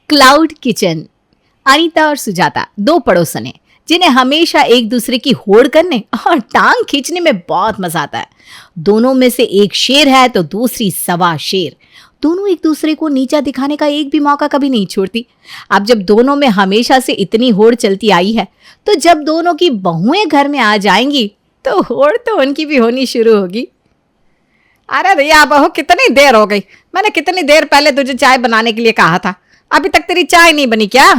Cloud kitchen. Anita और सुजाता दो पड़ोसन हैं जिन्हें हमेशा एक दूसरे की होड़ करने और टांग खींचने में बहुत मजा आता है। दोनों में से एक शेर है तो दूसरी सवा शेर। दोनों एक दूसरे को नीचा दिखाने का एक भी मौका कभी नहीं छोड़ती। अब जब दोनों में हमेशा से इतनी होड़ चलती आई है तो जब दोनों की बहुएं घर में आ जाएंगी तो होड़ तो उनकी भी होनी शुरू होगी। अरे भैया बहू, कितनी देर हो गई? मैंने कितनी देर पहले तुझे चाय बनाने के लिए कहा था, अभी तक तेरी चाय नहीं बनी क्या?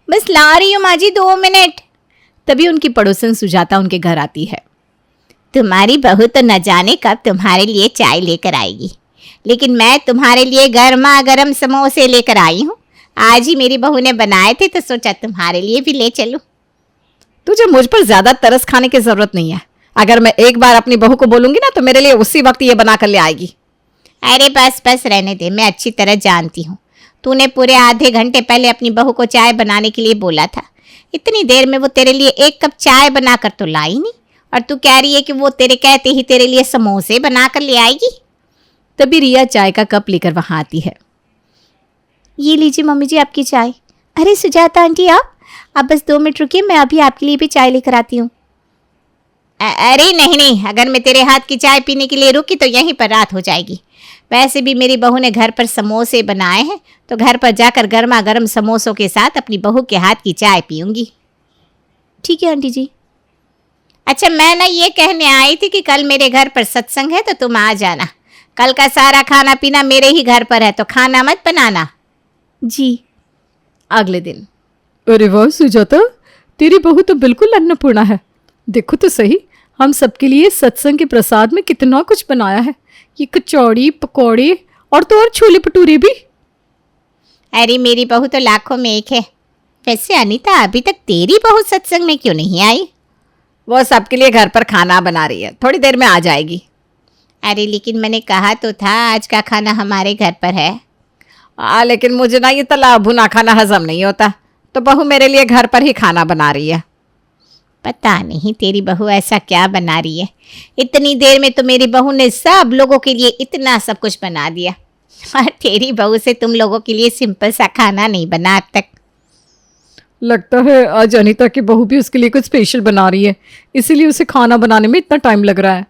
बस ला रही हूँ माँ जी, 2 मिनट। तभी उनकी पड़ोसन सुजाता उनके घर आती है। तुम्हारी बहू तो न जाने कब तुम्हारे लिए चाय लेकर आएगी, लेकिन मैं तुम्हारे लिए गर्मा गर्म समोसे लेकर आई हूँ। आज ही मेरी बहू ने बनाए थे तो सोचा तुम्हारे लिए भी ले चलूं। तुझे मुझ पर ज्यादा तरस खाने की जरूरत नहीं है। अगर मैं एक बार अपनी बहू को बोलूंगी ना तो मेरे लिए उसी वक्त ये बना कर ले आएगी। अरे बस बस रहने दे, मैं अच्छी तरह जानती हूँ। तूने पूरे आधे घंटे पहले अपनी बहू को चाय बनाने के लिए बोला था। इतनी देर में वो तेरे लिए 1 कप चाय बनाकर तो लाई नहीं, और तू कह रही है कि वो तेरे कहते ही तेरे लिए समोसे बनाकर ले आएगी। तभी रिया चाय का कप लेकर वहां आती है। ये लीजिए मम्मी जी आपकी चाय। अरे सुजाता आंटी, आप बस 2 मिनट रुकिए, मैं अभी आपके लिए भी चाय लेकर आती हूँ। अरे नहीं नहीं, अगर मैं तेरे हाथ की चाय पीने के लिए रुकी तो यहीं पर रात हो जाएगी। वैसे भी मेरी बहू ने घर पर समोसे बनाए हैं तो घर पर जाकर गर्मा गर्म समोसों के साथ अपनी बहू के हाथ की चाय पीऊंगी। ठीक है आंटी जी। अच्छा, मैं ना ये कहने आई थी कि कल मेरे घर पर सत्संग है तो तुम आ जाना। कल का सारा खाना पीना मेरे ही घर पर है तो खाना मत बनाना। जी। अगले दिन। अरे वाह सुजाता, तेरी बहू तो बिल्कुल अन्नपूर्णा है। देखो तो सही, हम सबके लिए सत्संग के प्रसाद में कितना कुछ बनाया है। ये कचौड़ी, पकौड़े और तो और छोले भटूरे भी। अरे मेरी बहू तो लाखों में एक है। वैसे अनीता, अभी तक तेरी बहू सत्संग में क्यों नहीं आई? वो सबके लिए घर पर खाना बना रही है, थोड़ी देर में आ जाएगी। अरे लेकिन मैंने कहा तो था आज का खाना हमारे घर पर है। लेकिन मुझे ना ये तला भुना खाना हजम नहीं होता, तो बहू मेरे लिए घर पर ही खाना बना रही है। पता नहीं तेरी बहू ऐसा क्या बना रही है। इतनी देर में तो मेरी बहू ने सब लोगों के लिए इतना सब कुछ बना दिया, और तेरी बहू से तुम लोगों के लिए सिंपल सा खाना नहीं बना अब तक। लगता है आज अनीता की बहू भी उसके लिए कुछ स्पेशल बना रही है, इसीलिए उसे खाना बनाने में इतना टाइम लग रहा है।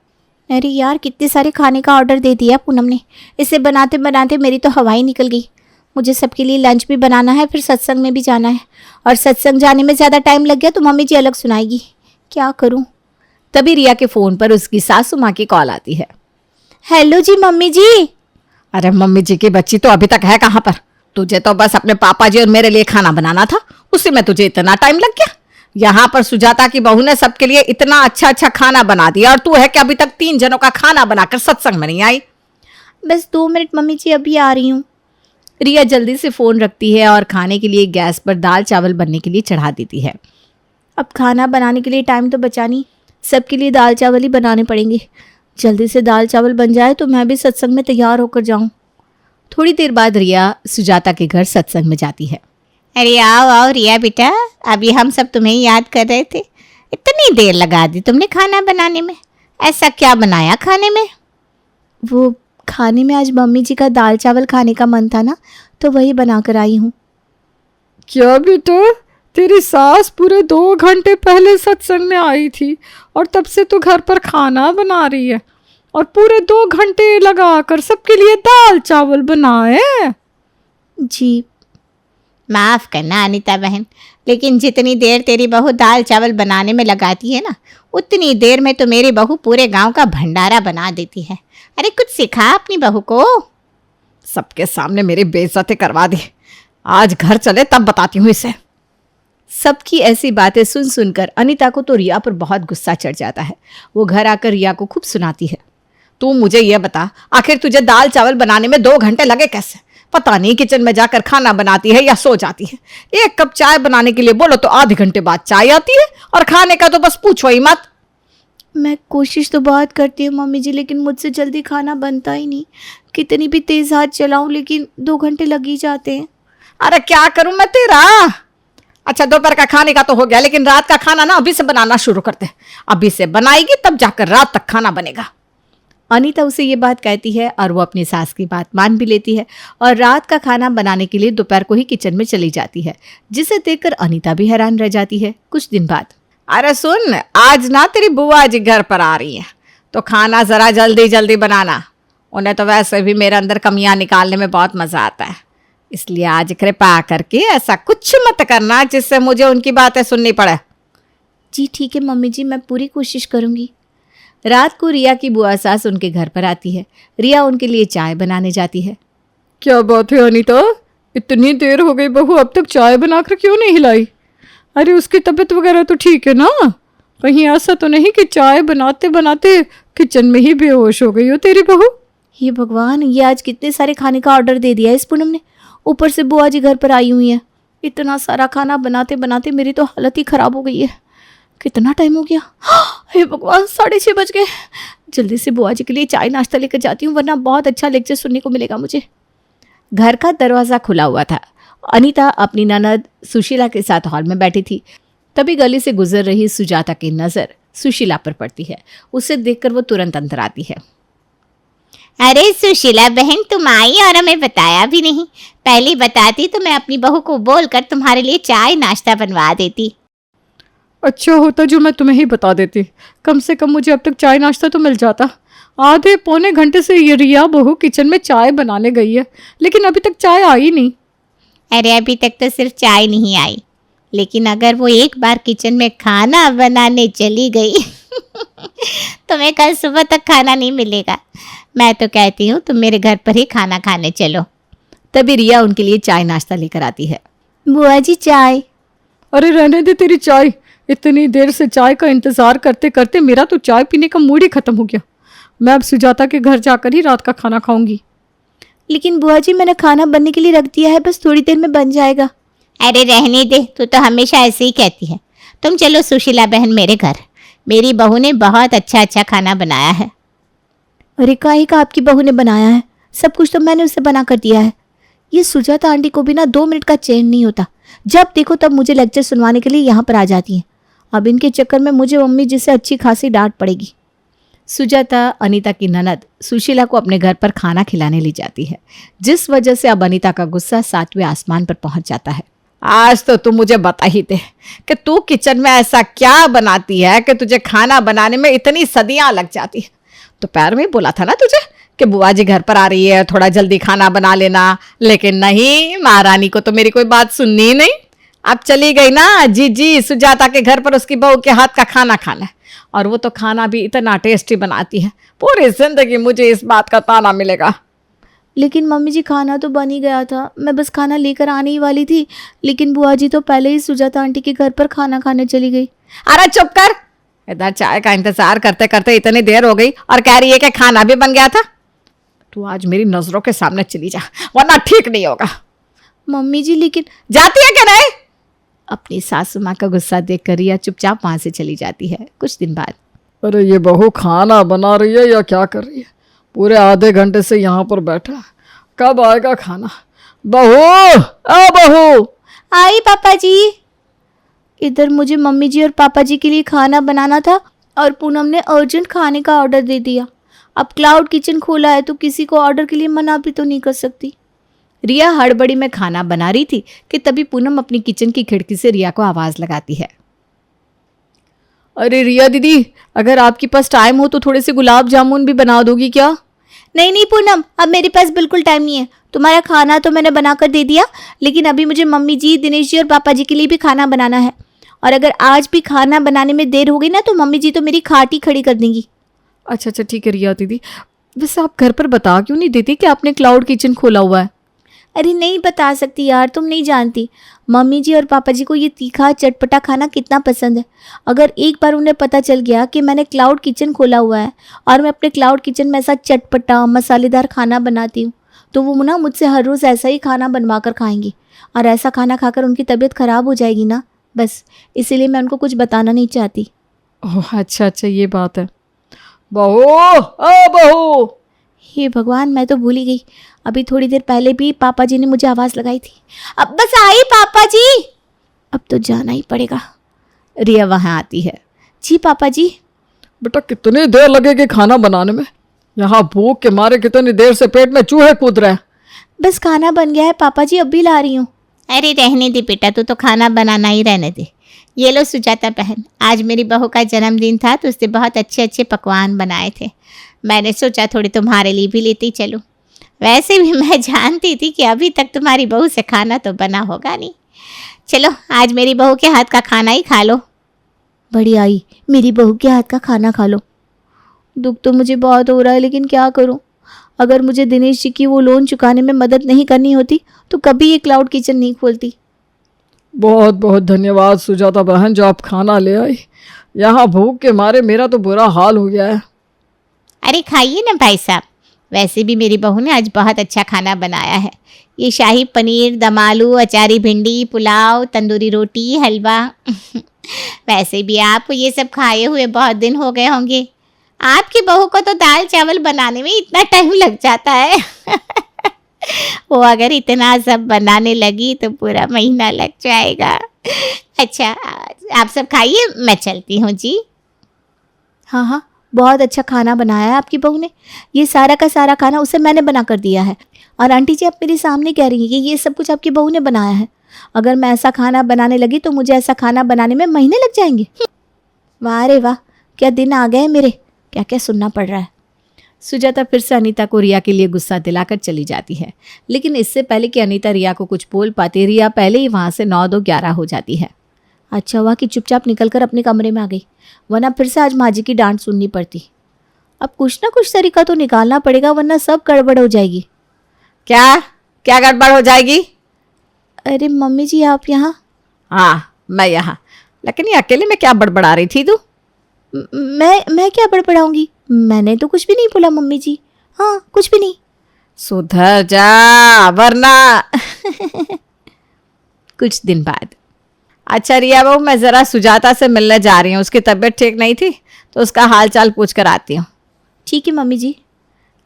अरे यार, कितने सारे खाने का ऑर्डर दे दिया पूनम ने। इसे बनाते बनाते मेरी तो हवा ही निकल गई। मुझे सबके लिए लंच भी बनाना है, फिर सत्संग में भी जाना है, और सत्संग जाने में ज़्यादा टाइम लग गया तो मम्मी जी अलग सुनाएगी। क्या करूं? तभी रिया के फ़ोन पर उसकी सासू माँ की कॉल आती है। हेलो जी मम्मी जी। अरे मम्मी जी की बच्ची तो अभी तक है कहाँ पर? तुझे तो बस अपने पापा जी और मेरे लिए खाना बनाना था, उसी में तुझे इतना टाइम लग गया। यहाँ पर सुजाता की बहू ने सबके लिए इतना अच्छा अच्छा खाना बना दिया और तू है कि अभी तक 3 जनों का खाना बनाकर सत्संग में नहीं आई। बस 2 मिनट मम्मी जी, अभी आ रही हूँ। रिया जल्दी से फ़ोन रखती है और खाने के लिए गैस पर दाल चावल बनने के लिए चढ़ा देती है। अब खाना बनाने के लिए टाइम तो बचा नहीं, सबके लिए दाल चावल ही बनाने पड़ेंगे। जल्दी से दाल चावल बन जाए तो मैं भी सत्संग में तैयार होकर जाऊं। थोड़ी देर बाद रिया सुजाता के घर सत्संग में जाती है। अरे आओ आओ रिया बेटा, अभी हम सब तुम्हें याद कर रहे थे। इतनी देर लगा दी तुमने खाना बनाने में। ऐसा क्या बनाया खाने में? वो खाने में आज मम्मी जी का दाल चावल खाने का मन था ना, तो वही बना कर आई हूँ। क्या बेटा, तेरी सास पूरे 2 घंटे पहले सत्संग में आई थी और तब से तू घर पर खाना बना रही है, और पूरे 2 घंटे लगाकर सबके लिए दाल चावल बनाए? जी। माफ़ करना अनीता बहन, लेकिन जितनी देर तेरी बहू दाल चावल बनाने में लगाती है ना, उतनी देर में तो मेरी बहू पूरे गांव का भंडारा बना देती है। अरे कुछ सिखा अपनी बहू को। सबके सामने मेरी बेइज्जती करवा दी। आज घर चले तब बताती हूँ इसे। सबकी ऐसी बातें सुन सुनकर अनीता को तो रिया पर बहुत गुस्सा चढ़ जाता है। वो घर आकर रिया को खूब सुनाती है। तू मुझे यह बता, आखिर तुझे दाल चावल बनाने में 2 घंटे लगे कैसे? पता नहीं किचन में जाकर खाना बनाती है या सो जाती है। 1 कप चाय बनाने के लिए बोलो तो आधे घंटे बाद चाय आती है, और खाने का तो बस पूछो ही मत। मैं कोशिश तो बहुत करती हूँ मम्मी जी, लेकिन मुझसे जल्दी खाना बनता ही नहीं। कितनी भी तेज़ हाथ चलाऊँ लेकिन 2 घंटे लग ही जाते हैं। अरे क्या करूं मैं तेरा? अच्छा, दोपहर का खाने का तो हो गया, लेकिन रात का खाना ना अभी से बनाना शुरू करते हैं। अभी से बनाएगी तब जाकर रात तक खाना बनेगा। अनीता उसे ये बात कहती है और वो अपनी सास की बात मान भी लेती है और रात का खाना बनाने के लिए दोपहर को ही किचन में चली जाती है, जिसे देखकर अनीता भी हैरान रह जाती है। कुछ दिन बाद, अरे सुन, आज ना तेरी बुआ जी घर पर आ रही है, तो खाना जरा जल्दी जल्दी बनाना। उन्हें तो वैसे भी मेरे अंदर कमियां निकालने में बहुत मजा आता है, इसलिए आज कृपा करके ऐसा कुछ मत करना जिससे मुझे उनकी बातें सुननी पड़े। जी ठीक है मम्मी जी, मैं पूरी कोशिश करूँगी। रात को रिया की बुआ सास उनके घर पर आती है। रिया उनके लिए चाय बनाने जाती है। क्या बात है अनीता, इतनी देर हो गई, बहू अब तक चाय बनाकर क्यों नहीं हिलाई? अरे उसकी तबीयत वगैरह तो ठीक है ना? कहीं ऐसा तो नहीं कि चाय बनाते बनाते किचन में ही बेहोश हो गई हो तेरी बहू? हे भगवान, ये आज कितने सारे खाने का ऑर्डर दे दिया इस पूनम ने। ऊपर से बुआ जी घर पर आई हुई है। इतना सारा खाना बनाते बनाते मेरी तो हालत ही ख़राब हो गई है। कितना टाइम हो गया? हे भगवान, 6:30 बज गए। जल्दी से बुआ जी के लिए चाय नाश्ता लेकर जाती हूँ, वरना बहुत अच्छा लेक्चर सुनने को मिलेगा मुझे। घर का दरवाज़ा खुला हुआ था। अनीता अपनी ननद सुशीला के साथ हॉल में बैठी थी। तभी गली से गुजर रही सुजाता की नज़र सुशीला पर पड़ती है। उसे देखकर वो तुरंत अंदर आती है। अरे सुशीला बहन, तुम आई और हमें बताया भी नहीं। पहले बताती तो मैं अपनी बहू को बोलकर तुम्हारे लिए चाय नाश्ता बनवा देती। अच्छा होता जो मैं तुम्हें ही बता देती, कम से कम मुझे अब तक चाय नाश्ता तो मिल जाता। आधे पौने घंटे से ये रिया बहू किचन में चाय बनाने गई है, लेकिन अभी तक चाय आई नहीं। अरे अभी तक तो सिर्फ चाय नहीं आई, लेकिन अगर वो एक बार किचन में खाना बनाने चली गई तुम्हें कल सुबह तक खाना नहीं मिलेगा। मैं तो कहती हूँ तुम मेरे घर पर ही खाना खाने चलो। तभी रिया उनके लिए चाय नाश्ता लेकर आती है। बुआ जी चाय। अरे रहने दे तेरी चाय, इतनी देर से चाय का इंतज़ार करते करते मेरा तो चाय पीने का मूड ही ख़त्म हो गया। मैं अब सुजाता के घर जाकर ही रात का खाना खाऊंगी। लेकिन बुआ जी, मैंने खाना बनने के लिए रख दिया है, बस थोड़ी देर में बन जाएगा। अरे रहने दे, तू तो हमेशा ऐसे ही कहती है। तुम चलो सुशीला बहन मेरे घर, मेरी बहू ने बहुत अच्छा अच्छा खाना बनाया है। अरे काहे का आपकी बहू ने बनाया है? सब कुछ तो मैंने उसे बना कर दिया है। ये सुजाता आंटी को भी ना 2 मिनट का चैन नहीं होता। जब देखो तब मुझे लेक्चर सुनवाने के लिए यहाँ पर आ जाती हैं। अब इनके चक्कर में मुझे मम्मी जी से अच्छी खासी डांट पड़ेगी। सुजाता अनीता की ननद सुशीला को अपने घर पर खाना खिलाने ले जाती है, जिस वजह से अब अनीता का गुस्सा 7वें आसमान पर पहुंच जाता है। आज तो तू मुझे बता ही दे कि तू किचन में ऐसा क्या बनाती है कि तुझे खाना बनाने में इतनी सदियां लग जाती है। दोपहर में बोला था ना तुझे कि बुआ जी घर पर आ रही है, थोड़ा जल्दी खाना बना लेना, लेकिन नहीं, महारानी को तो मेरी कोई बात सुननी ही नहीं। अब चली गई ना जी सुजाता के घर पर उसकी बहू के हाथ का खाना खाना है, और वो तो खाना भी इतना टेस्टी बनाती है, पूरी जिंदगी मुझे इस बात का ताना मिलेगा। लेकिन मम्मी जी खाना तो बन ही गया था, मैं बस खाना लेकर आने ही वाली थी, लेकिन बुआ जी तो पहले ही सुजाता आंटी के घर पर खाना खाने चली गई। अरे चुप कर, इधर चाय का इंतजार करते करते इतनी देर हो गई और कह रही है कि खाना भी बन गया था। तू आज मेरी नजरों के सामने चली जा, वरना ठीक नहीं होगा। मम्मी जी लेकिन जाती है क्या नहीं? अपनी सासू माँ का गुस्सा देखकर रिया चुपचाप वहां से चली जाती है। कुछ दिन बाद, अरे ये बहू खाना बना रही है या क्या कर रही है? पूरे आधे घंटे से यहाँ पर बैठा, कब आएगा खाना? बहू, आ बहू। आई पापा जी। इधर मुझे मम्मी जी और पापा जी के लिए खाना बनाना था और पूनम ने अर्जेंट खाने का ऑर्डर दे दिया। अब क्लाउड किचन खोला है तो किसी को ऑर्डर के लिए मना भी तो नहीं कर सकती। रिया हड़बड़ी में खाना बना रही थी कि तभी पूनम अपनी किचन की खिड़की से रिया को आवाज लगाती है। अरे रिया दीदी, अगर आपके पास टाइम हो तो थोड़े से गुलाब जामुन भी बना दोगी क्या? नहीं नहीं पूनम, अब मेरे पास बिल्कुल टाइम नहीं है। तुम्हारा खाना तो मैंने बनाकर दे दिया, लेकिन अभी मुझे मम्मी जी, दिनेश जी और पापा जी के लिए भी खाना बनाना है। और अगर आज भी खाना बनाने में देर हो गई ना तो मम्मी जी तो मेरी खाट ही खड़ी कर देंगी। अच्छा ठीक है रिया दीदी, वैसे आप घर पर बता क्यों नहीं देती कि आपने क्लाउड किचन खोला हुआ है? अरे नहीं बता सकती यार, तुम नहीं जानती मम्मी जी और पापा जी को ये तीखा चटपटा खाना कितना पसंद है। अगर एक बार उन्हें पता चल गया कि मैंने क्लाउड किचन खोला हुआ है और मैं अपने क्लाउड किचन में ऐसा चटपटा मसालेदार खाना बनाती हूँ, तो वो ना मुझसे हर रोज़ ऐसा ही खाना बनवा कर खाएंगी, और ऐसा खाना खाकर उनकी तबीयत ख़राब हो जाएगी ना, बस इसीलिए मैं उनको कुछ बताना नहीं चाहती। ओह अच्छा ये बात है। बहू, ओ बहू। हे भगवान, मैं तो भूल ही गई। अभी थोड़ी देर पहले भी पापा जी ने मुझे आवाज़ लगाई थी। अब बस आई पापा जी, अब तो जाना ही पड़ेगा। रिया वहाँ आती है। जी पापा जी। बेटा कितनी देर लगेगी खाना बनाने में? यहाँ भूख के मारे कितनी देर से पेट में चूहे कूद रहे हैं। बस खाना बन गया है पापा जी, अभी ला रही हूँ। अरे रहने दे बेटा, तू तो खाना बनाना ही रहने दे। ये लो सुजाता बहन, आज मेरी बहू का जन्मदिन था तो उसने बहुत अच्छे अच्छे पकवान बनाए थे। मैंने सोचा थोड़ी तुम्हारे लिए भी लेती चलूँ। वैसे भी मैं जानती थी कि अभी तक तुम्हारी बहू से खाना तो बना होगा नहीं। चलो आज मेरी बहू के हाथ का खाना ही खा लो। बड़ी आई, मेरी बहू के हाथ का खाना खा लो। दुख तो मुझे बहुत हो रहा है, लेकिन क्या करूं? अगर मुझे दिनेश जी की वो लोन चुकाने में मदद नहीं करनी होती तो कभी ये क्लाउड किचन नहीं खोलती। बहुत बहुत धन्यवाद सुजाता बहन, जो आप खाना ले आई। यहाँ भूख के मारे मेरा तो बुरा हाल हो गया है। अरे खाइए ना भाई साहब, वैसे भी मेरी बहू ने आज बहुत अच्छा खाना बनाया है। ये शाही पनीर, दम आलू, अचारी भिंडी, पुलाव, तंदूरी रोटी, हलवा। वैसे भी आप ये सब खाए हुए बहुत दिन हो गए होंगे। आपकी बहू को तो दाल चावल बनाने में इतना टाइम लग जाता है। वो अगर इतना सब बनाने लगी तो पूरा महीना लग जाएगा। अच्छा आप सब खाइए, मैं चलती हूँ जी। हाँ हाँ, बहुत अच्छा खाना बनाया है आपकी बहू ने। ये सारा का सारा खाना उसे मैंने बना कर दिया है। और आंटी जी आप मेरे सामने कह रही हैं कि ये सब कुछ आपकी बहू ने बनाया है। अगर मैं ऐसा खाना बनाने लगी तो मुझे ऐसा खाना बनाने में महीने लग जाएंगे। वाह रे वाह, क्या दिन आ गए मेरे, क्या क्या सुनना पड़ रहा है। सुजाता फिर से अनीता को रिया के लिए गुस्सा दिलाकर चली जाती है, लेकिन इससे पहले कि अनीता रिया को कुछ बोल पाती, रिया पहले ही वहाँ से 9-2-11 हो जाती है। अच्छा हुआ कि चुपचाप निकलकर अपने कमरे में आ गई, वरना फिर से आज माँ जी की डांट सुननी पड़ती। अब कुछ ना कुछ तरीका तो निकालना पड़ेगा, वरना सब गड़बड़ हो जाएगी। क्या क्या गड़बड़ हो जाएगी? अरे मम्मी जी आप यहाँ? हाँ मैं यहाँ, लेकिन ये अकेले में क्या बड़बड़ा रही थी तू? मैं क्या बड़बड़ाऊंगी? मैंने तो कुछ भी नहीं बोला मम्मी जी। हाँ कुछ भी नहीं। सुधर जा वरना। कुछ दिन बाद, अच्छा रिया बहू, मैं ज़रा सुजाता से मिलने जा रही हूँ। उसकी तबीयत ठीक नहीं थी तो उसका हाल चाल पूछ कर आती हूँ। ठीक है मम्मी जी।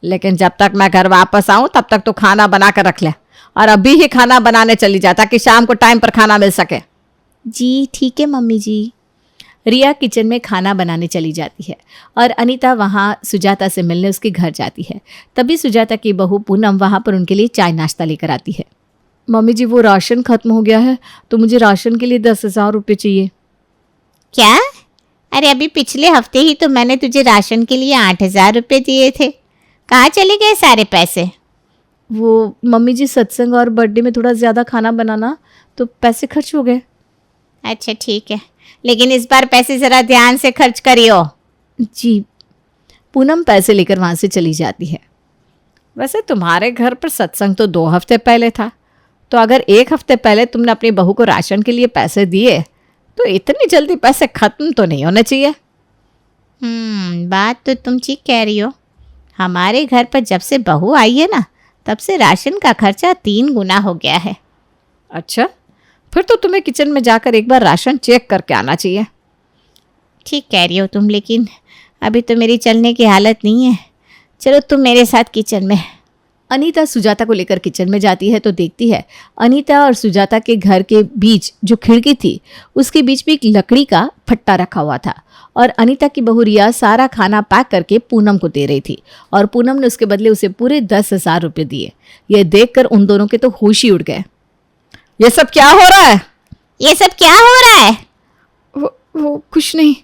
लेकिन जब तक मैं घर वापस आऊँ तब तक तो खाना बना कर रख ले, और अभी ही खाना बनाने चली जा ताकि शाम को टाइम पर खाना मिल सके। जी ठीक है मम्मी जी। रिया किचन में खाना बनाने चली जाती है और अनीता वहाँ सुजाता से मिलने उसके घर जाती है। तभी सुजाता की बहू पूनम वहाँ पर उनके लिए चाय नाश्ता लेकर आती है। मम्मी जी वो राशन खत्म हो गया है तो मुझे राशन के लिए 10,000 रुपये चाहिए। क्या? अरे अभी पिछले हफ्ते ही तो मैंने तुझे राशन के लिए 8,000 रुपये दिए थे। कहाँ चले गए सारे पैसे? वो मम्मी जी सत्संग और बर्थडे में थोड़ा ज़्यादा खाना बनाना तो पैसे खर्च हो गए। अच्छा ठीक है, लेकिन इस बार पैसे ज़रा ध्यान से खर्च करियो। जी। पूनम पैसे लेकर वहाँ से चली जाती है। वैसे तुम्हारे घर पर सत्संग तो 2 हफ्ते पहले था, तो अगर 1 हफ्ते पहले तुमने अपनी बहू को राशन के लिए पैसे दिए तो इतनी जल्दी पैसे खत्म तो नहीं होने चाहिए। बात तो तुम ठीक कह रही हो। हमारे घर पर जब से बहू आई है ना, तब से राशन का खर्चा 3 गुना हो गया है। अच्छा, फिर तो तुम्हें किचन में जाकर एक बार राशन चेक करके आना चाहिए। ठीक कह रही हो तुम, लेकिन अभी तो मेरी चलने की हालत नहीं है। चलो तुम मेरे साथ किचन में। अनीता सुजाता को लेकर किचन में जाती है तो देखती है अनीता और सुजाता के घर के बीच जो खिड़की थी उसके बीच में एक लकड़ी का फट्टा रखा हुआ था, और अनीता की बहू रिया सारा खाना पैक करके पूनम को दे रही थी, और पूनम ने उसके बदले उसे पूरे 10,000 रुपये दिए। यह देखकर उन दोनों के तो होश ही उड़ गए। ये सब क्या हो रहा है? ये सब क्या हो रहा है? वो कुछ नहीं।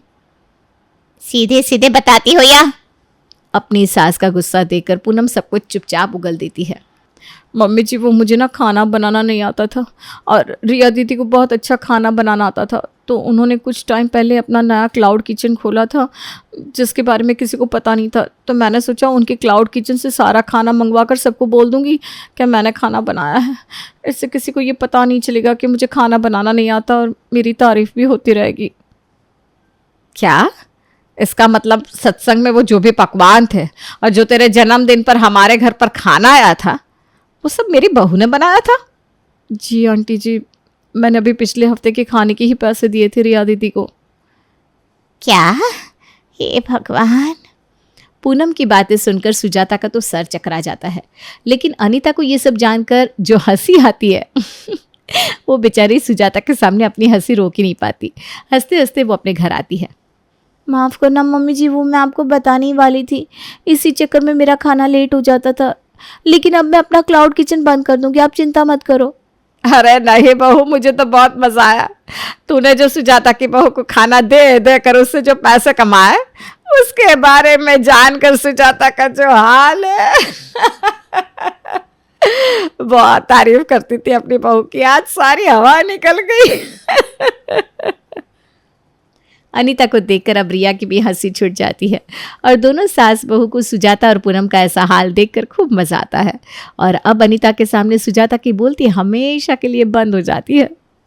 सीधे सीधे बताती हो या? अपनी सास का गुस्सा देखकर पूनम सब कुछ चुपचाप उगल देती है। मम्मी जी वो मुझे ना खाना बनाना नहीं आता था, और रिया दीदी को बहुत अच्छा खाना बनाना आता था, तो उन्होंने कुछ टाइम पहले अपना नया क्लाउड किचन खोला था जिसके बारे में किसी को पता नहीं था। तो मैंने सोचा उनके क्लाउड किचन से सारा खाना मंगवा कर सबको बोल दूंगी कि मैंने खाना बनाया है। इससे किसी को ये पता नहीं चलेगा कि मुझे खाना बनाना नहीं आता, और मेरी तारीफ भी होती रहेगी। क्या? इसका मतलब सत्संग में वो जो भी पकवान थे और जो तेरे जन्मदिन पर हमारे घर पर खाना आया था वो सब मेरी बहू ने बनाया था? जी आंटी जी, मैंने अभी पिछले हफ्ते के खाने के ही पैसे दिए थे रिया दीदी को। क्या? हे भगवान। पूनम की बातें सुनकर सुजाता का तो सर चकरा जाता है, लेकिन अनीता को ये सब जानकर जो हंसी आती है वो बेचारी सुजाता के सामने अपनी हंसी रोक ही नहीं पाती। हंसते हंसते वो अपने घर आती है। माफ़ करना मम्मी जी, वो मैं आपको बताने ही वाली थी, इसी चक्कर में मेरा खाना लेट हो जाता था। लेकिन अब मैं अपना क्लाउड किचन बंद कर दूंगी, आप चिंता मत करो। अरे नहीं बहू, मुझे तो बहुत मजा आया। तूने जो सुजाता की बहू को खाना दे दे कर उससे जो पैसे कमाए, उसके बारे में जानकर सुजाता का जो हाल है बहुत तारीफ करती थी अपनी बहू की, आज सारी हवा निकल गई। अनीता को देखकर अब रिया की भी हंसी छूट जाती है और दोनों सास बहू को सुजाता और पूनम का ऐसा हाल देखकर खूब मजा आता है। और अब अनीता के सामने सुजाता की बोलती हमेशा के लिए बंद हो जाती है।